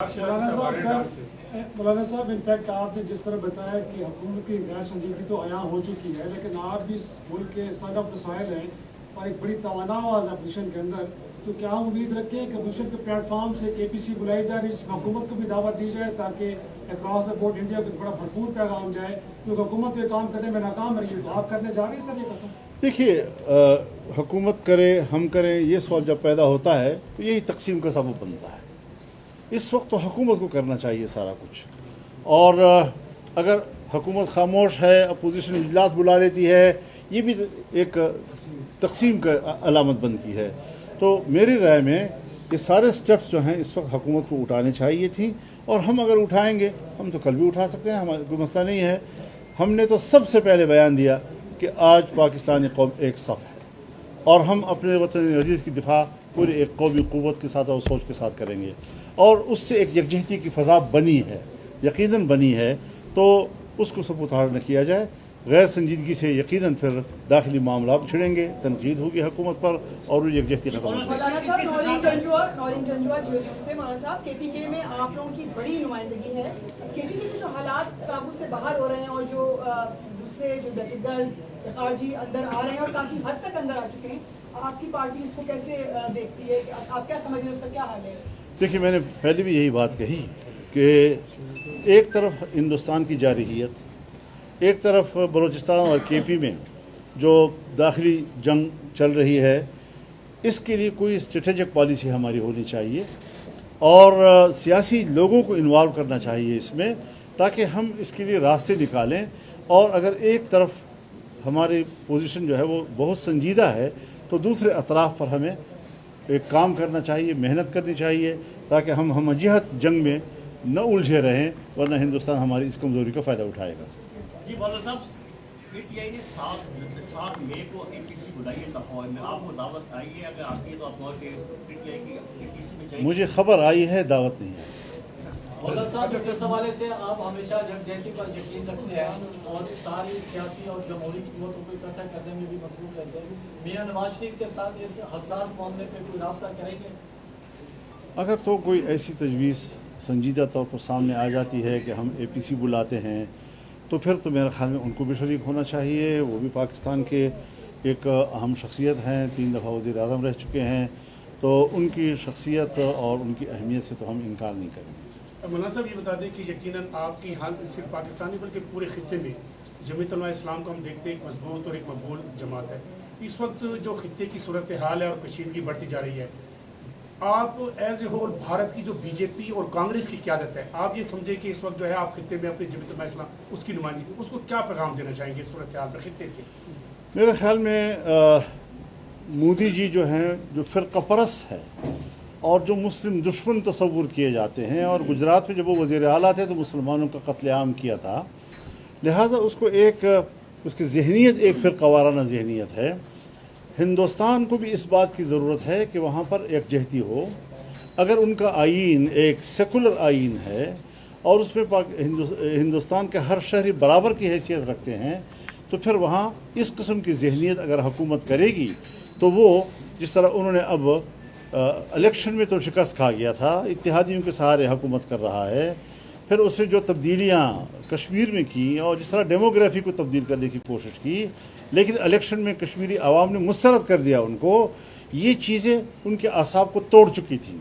مولانا صاحب انفیکٹ آپ نے جس طرح بتایا کہ حکومت کی غیر سنجیدگی تو عیاں ہو چکی ہے، لیکن آپ بھی اس ملک کے صدر آف دا سوائل ہیں اور ایک بڑی توانا آواز ہے اپوزیشن کے اندر، تو کیا ہم امید رکھیں کہ اپوزیشن کے پلیٹ فارم سے کے پی سی بلائی جا رہی ہے، اس میں حکومت کو بھی دعوت دی جائے تاکہ اکراس دا بورڈ انڈیا کو بڑا بھرپور پیغام جائے، کیونکہ حکومت یہ کام کرنے میں ناکام رہی ہے، تو آپ کرنے جا رہی ہیں سر یہ قسم؟ دیکھیے، حکومت کرے ہم کریں، یہ سوال جب پیدا ہوتا ہے تو یہی تقسیم کا سبب بنتا ہے۔ اس وقت تو حکومت کو کرنا چاہیے سارا کچھ، اور اگر حکومت خاموش ہے، اپوزیشن اجلاس بلا لیتی ہے، یہ بھی ایک تقسیم کا علامت بنتی ہے۔ تو میری رائے میں یہ سارے سٹیپس جو ہیں اس وقت حکومت کو اٹھانے چاہیے تھیں، اور ہم اگر اٹھائیں گے ہم تو کل بھی اٹھا سکتے ہیں، ہمارا کوئی مسئلہ نہیں ہے۔ ہم نے تو سب سے پہلے بیان دیا کہ آج پاکستانی قوم ایک صف ہے، اور ہم اپنے وطن عزیز کی دفاع پورے ایک قومی قوت کے ساتھ اور سوچ کے ساتھ کریں گے، اور اس سے ایک یکجہتی کی فضا بنی ہے، یقیناً بنی ہے، تو اس کو سبوتار نہ کیا جائے۔ غیر سنجیدگی سے یقیناً پھر داخلی معاملات چھڑیں گے، تنقید ہوگی حکومت پر، اور وہ یکجہتی ختم ہوگی۔ مولانا صاحب، نورین جنجوا جیل سے مولانا صاحب، کے پی کے میں آپ لوگوں کی بڑی نمائندگی ہے۔ کے پی کے میں جو حالات قابو سے باہر ہو رہے ہیں اور جو دوسرے جو دہشت گرد خارجی اندر آ رہے ہیں اور کافی حد تک اندر آ چکے ہیں، آپ کی پارٹی اس کو کیسے دیکھتی ہے؟ آپ کیا سمجھ رہے ہیں، اس کا کیا حال ہے؟ دیکھیے، میں نے پہلے بھی یہی بات کہی کہ ایک طرف ہندوستان کی جارحیت، ایک طرف بلوچستان اور کے پی میں جو داخلی جنگ چل رہی ہے، اس کے لیے کوئی اسٹریٹجک پالیسی ہماری ہونی چاہیے، اور سیاسی لوگوں کو انوالو کرنا چاہیے اس میں، تاکہ ہم اس کے لیے راستے نکالیں۔ اور اگر ایک طرف ہماری پوزیشن جو ہے وہ بہت سنجیدہ ہے تو دوسرے اطراف پر ہمیں ایک کام کرنا چاہیے، محنت کرنی چاہیے، تاکہ ہم جہت جنگ میں نہ الجھے رہیں، ورنہ ہندوستان ہماری اس کمزوری کا فائدہ اٹھائے گا۔ جی مولانا صاحب، پی ٹی آئی نے 7 مئی کو اے پی سی بلائی ہے لاہور میں، آپ کو دعوت آئی ہے؟ اگر آتی ہے تو آپ پی ٹی آئی کی اے پی سی میں جائیں؟ مجھے خبر آئی ہے، دعوت نہیں ہے۔ مولانا صاحب، اس حوالے سے آپ ہمیشہ یکجہتی پر یقین رکھتے ہیں اور ساری سیاسی اور جمہوری قوتوں کو اکٹھا کرنے میں بھی مصروف رہتے ہیں، میاں نواز شریف کے ساتھ اس حساس معاملے پہ کوئی رابطہ کریں گے؟ اگر تو کوئی ایسی تجویز سنجیدہ طور پر سامنے آ جاتی ہے کہ ہم اے پی سی بلاتے ہیں، تو پھر تو میرے خیال میں ان کو بھی شریک ہونا چاہیے۔ وہ بھی پاکستان کے ایک اہم شخصیت ہیں، 3 دفعہ وزیر اعظم رہ چکے ہیں، تو ان کی شخصیت اور ان کی اہمیت سے تو ہم انکار نہیں کریں گے۔ مولانا صاحب یہ بتا دیں کہ یقیناً آپ کی حال صرف پاکستانی بلکہ پورے خطے میں جمعیت علماء اسلام کو ہم دیکھتے ہیں ایک مضبوط اور ایک مقبول جماعت ہے۔ اس وقت جو خطے کی صورتحال ہے اور کشیدگی بڑھتی جا رہی ہے، آپ ایز اے ہول بھارت کی جو بی جے پی اور کانگریس کی قیادت ہے، آپ یہ سمجھے کہ اس وقت جو ہے آپ خطے میں اپنی جمعیت علماء اسلام اس کی نمائندگی، اس کو کیا پیغام دینا چاہیں گے اس صورتحال پر خطے کے؟ میرے خیال میں مودی جی جو ہیں، جو فرقہ پرست ہے اور جو مسلم دشمن تصور کیے جاتے ہیں، اور گجرات میں جب وہ وزیر اعلیٰ تھے تو مسلمانوں کا قتل عام کیا تھا، لہٰذا اس کو اس کی ذہنیت ایک فرقہ وارانہ ذہنیت ہے۔ ہندوستان کو بھی اس بات کی ضرورت ہے کہ وہاں پر یکجہتی ہو۔ اگر ان کا آئین ایک سیکولر آئین ہے اور اس میں ہندوستان کے ہر شہری برابر کی حیثیت رکھتے ہیں، تو پھر وہاں اس قسم کی ذہنیت اگر حکومت کرے گی تو وہ جس طرح انہوں نے اب الیکشن میں تو شکست کھا گیا تھا، اتحادیوں کے سہارے حکومت کر رہا ہے، پھر اس نے جو تبدیلیاں کشمیر میں کی اور جس طرح ڈیموگرافی کو تبدیل کرنے کی کوشش کی، لیکن الیکشن میں کشمیری عوام نے مسترد کر دیا ان کو، یہ چیزیں ان کے اعصاب کو توڑ چکی تھیں۔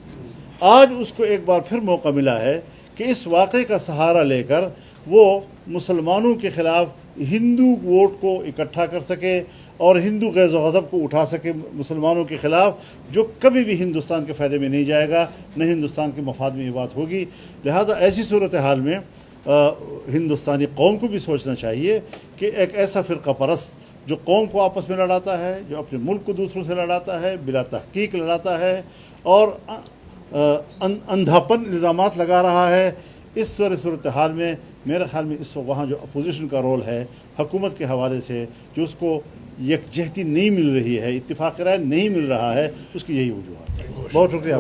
آج اس کو ایک بار پھر موقع ملا ہے کہ اس واقعے کا سہارا لے کر وہ مسلمانوں کے خلاف ہندو ووٹ کو اکٹھا کر سکے اور ہندو غیظ و غضب کو اٹھا سکے مسلمانوں کے خلاف، جو کبھی بھی ہندوستان کے فائدے میں نہیں جائے گا، نہ ہندوستان کے مفاد میں یہ بات ہوگی۔ لہذا ایسی صورتحال میں ہندوستانی قوم کو بھی سوچنا چاہیے کہ ایک ایسا فرقہ پرست جو قوم کو آپس میں لڑاتا ہے، جو اپنے ملک کو دوسروں سے لڑاتا ہے، بلا تحقیق لڑاتا ہے اور اندھاپن الزامات لگا رہا ہے، اس صورتحال میں میرے خیال میں اس وقت وہاں جو اپوزیشن کا رول ہے حکومت کے حوالے سے، جو اس کو یکجہتی نہیں مل رہی ہے، اتفاق رائے نہیں مل رہا ہے، اس کی یہی وجوہات ہے۔ بہت شکریہ۔